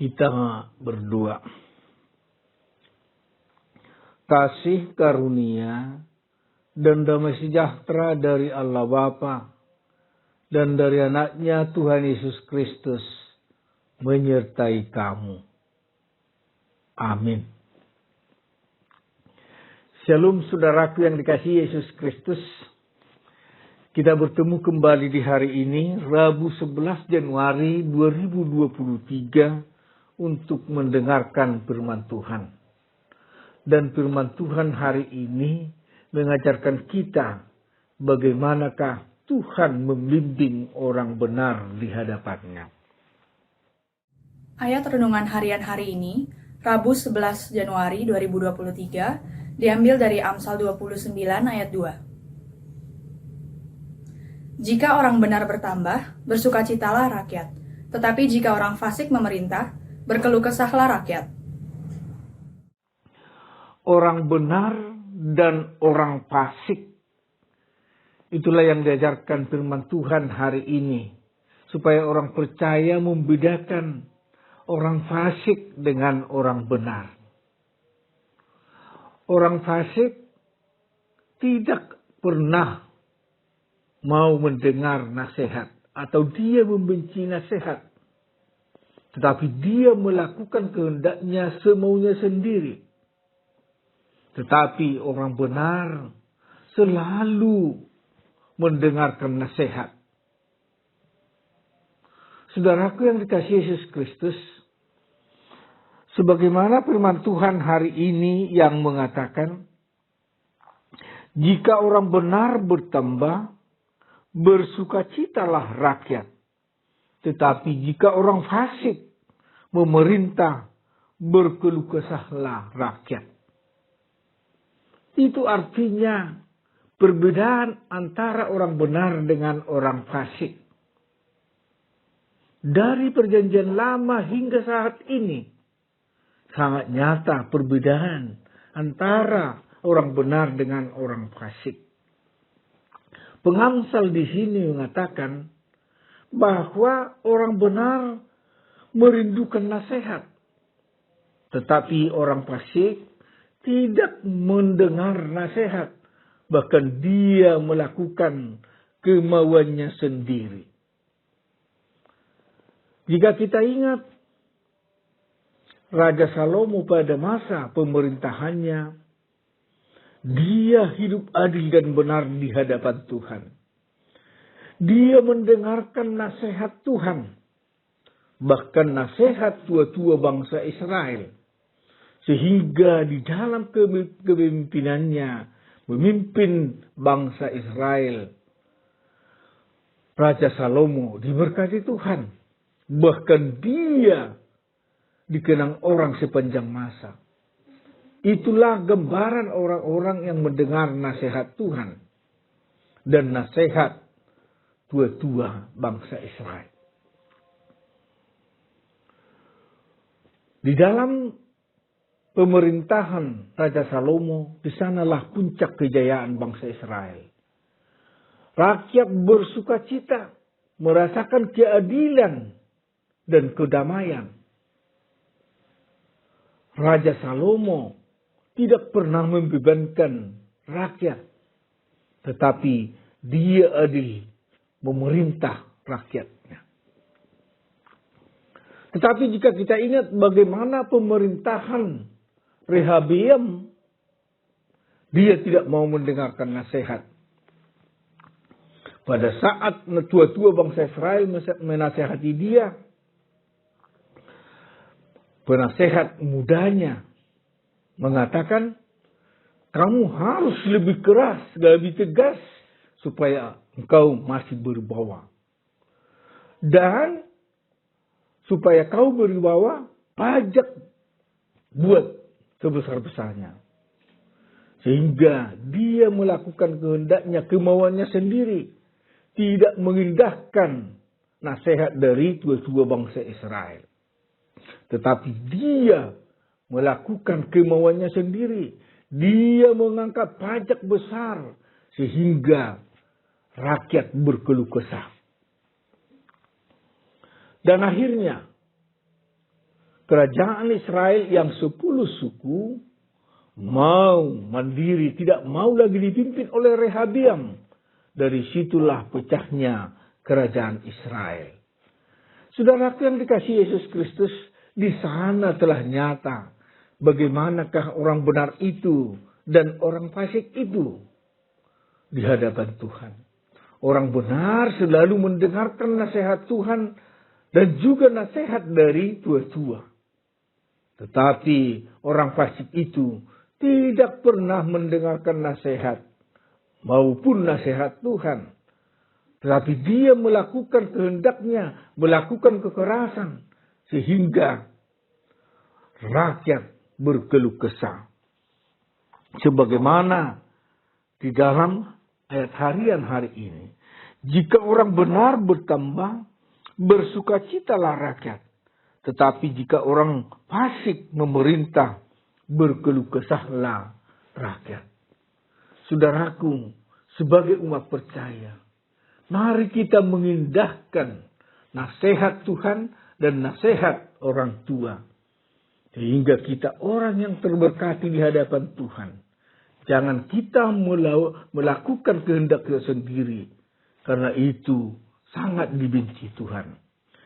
Kita berdoa. Kasih karunia dan damai sejahtera dari Allah Bapa dan dari anaknya Tuhan Yesus Kristus menyertai kamu. Amin. Shalom saudaraku yang dikasihi Yesus Kristus. Kita bertemu kembali di hari ini, Rabu 11 Januari 2023, untuk mendengarkan firman Tuhan. Dan firman Tuhan hari ini mengajarkan kita bagaimanakah Tuhan membimbing orang benar di hadapannya. Ayat renungan harian hari ini, Rabu 11 Januari 2023, diambil dari Amsal 29 ayat 2. Jika orang benar bertambah, bersukacitalah rakyat. Tetapi jika orang fasik memerintah, berkeluh kesahlah rakyat. Orang benar dan orang fasik, itulah yang diajarkan firman Tuhan hari ini. Supaya orang percaya membedakan orang fasik dengan orang benar. Orang fasik tidak pernah mau mendengar nasihat atau dia membenci nasihat. Tetapi dia melakukan kehendaknya semaunya sendiri. Tetapi orang benar selalu mendengarkan nasihat. Saudaraku yang dikasihi Yesus Kristus, sebagaimana firman Tuhan hari ini yang mengatakan, jika orang benar bertambah, bersukacitalah rakyat. Tetapi jika orang fasik memerintah, berkeluh kesahlah rakyat. Itu artinya perbedaan antara orang benar dengan orang fasik. Dari perjanjian lama hingga saat ini, sangat nyata perbedaan antara orang benar dengan orang fasik. Pengamsal di sini mengatakan bahwa orang benar merindukan nasihat. Tetapi orang fasik tidak mendengar nasihat. Bahkan dia melakukan kemauannya sendiri. Jika kita ingat Raja Salomo pada masa pemerintahannya, dia hidup adil dan benar di hadapan Tuhan. Dia mendengarkan nasihat Tuhan. Bahkan nasihat tua-tua bangsa Israel. Sehingga di dalam kepemimpinannya memimpin bangsa Israel, Raja Salomo diberkati Tuhan. Bahkan dia dikenang orang sepanjang masa. Itulah gambaran orang-orang yang mendengar nasihat Tuhan. Dan nasihat tua-tua bangsa Israel. Di dalam pemerintahan Raja Salomo, di sanalah puncak kejayaan bangsa Israel. Rakyat bersukacita, merasakan keadilan dan kedamaian. Raja Salomo tidak pernah membebankan rakyat, tetapi dia adil memerintah rakyatnya. Tetapi jika kita ingat bagaimana pemerintahan Rehabeam, dia tidak mau mendengarkan nasihat. Pada saat tua-tua bangsa Israel menasehati dia, penasehat mudanya mengatakan, kamu harus lebih keras, lebih tegas, supaya engkau masih berwibawa. Dan supaya kau berwibawa, pajak buat sebesar-besarnya. Sehingga dia melakukan kehendaknya, kemauannya sendiri. Tidak mengindahkan nasihat dari tua-tua bangsa Israel. Tetapi dia melakukan kemauannya sendiri. Dia mengangkat pajak besar sehingga rakyat berkeluh kesah. Dan akhirnya kerajaan Israel yang 10 suku mau mandiri, tidak mau lagi dipimpin oleh Rehabiam. Dari situlah pecahnya kerajaan Israel. Saudaraku yang dikasihi Yesus Kristus, di sana telah nyata bagaimanakah orang benar itu dan orang fasik itu di hadapan Tuhan. Orang benar selalu mendengarkan nasihat Tuhan dan juga nasihat dari tua-tua. Tetapi orang fasik itu tidak pernah mendengarkan nasihat maupun nasihat Tuhan. Tetapi dia melakukan kehendaknya, melakukan kekerasan. Sehingga rakyat berkeluh kesah. Sebagaimana di dalam ayat harian hari ini. Jika orang benar bertambah, bersukacitalah rakyat. Tetapi jika orang fasik memerintah, berkeluh kesahlah rakyat. Saudaraku, sebagai umat percaya, mari kita mengindahkan nasihat Tuhan dan nasihat orang tua. Sehingga kita orang yang terberkati di hadapan Tuhan. Jangan kita melakukan kehendak kita sendiri. Karena itu sangat dibenci Tuhan.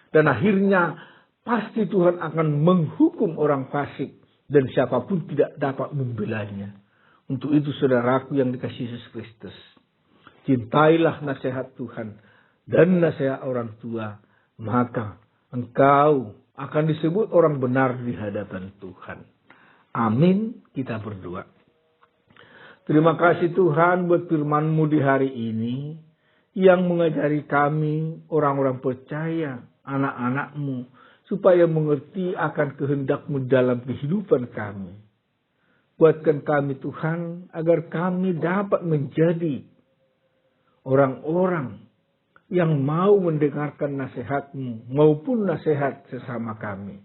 Dan akhirnya pasti Tuhan akan menghukum orang fasik. Dan siapapun tidak dapat membelanya. Untuk itu saudaraku yang dikasihi Yesus Kristus. Cintailah nasihat Tuhan dan nasihat orang tua. Maka engkau akan disebut orang benar di hadapan Tuhan. Amin. Kita berdoa. Terima kasih Tuhan buat firman-Mu di hari ini. Yang mengajari kami orang-orang percaya, anak-anak-Mu. Supaya mengerti akan kehendak-Mu dalam kehidupan kami. Buatkan kami Tuhan agar kami dapat menjadi orang-orang yang mau mendengarkan nasihat-Mu maupun nasihat sesama kami.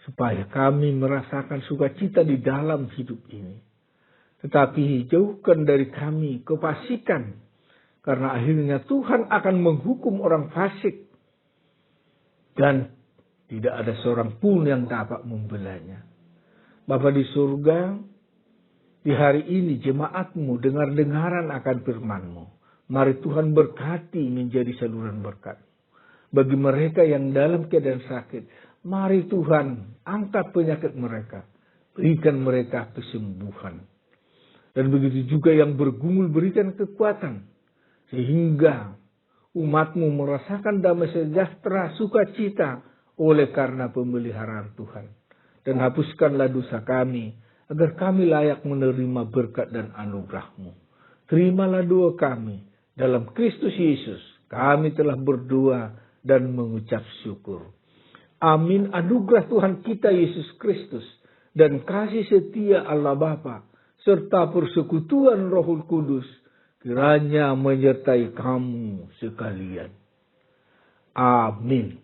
Supaya kami merasakan sukacita di dalam hidup ini. Tetapi jauhkan dari kami kefasikan. Karena akhirnya Tuhan akan menghukum orang fasik. Dan tidak ada seorang pun yang dapat membelanya. Bapa di surga, di hari ini jemaat-Mu dengar-dengaran akan firman-Mu. Mari Tuhan berkati menjadi saluran berkat. Bagi mereka yang dalam keadaan sakit, mari Tuhan angkat penyakit mereka. Berikan mereka kesembuhan. Dan begitu juga yang bergumul berikan kekuatan. Sehingga umat-Mu merasakan damai sejahtera, sukacita oleh karena pemeliharaan Tuhan. Dan hapuskanlah dosa kami, agar kami layak menerima berkat dan anugerah-Mu. Terimalah doa kami, dalam Kristus Yesus kami telah berdoa dan mengucap syukur. Amin. Anugerah Tuhan kita Yesus Kristus, dan kasih setia Allah Bapa, serta persekutuan Roh Kudus, kiranya menyertai kamu sekalian. Amin.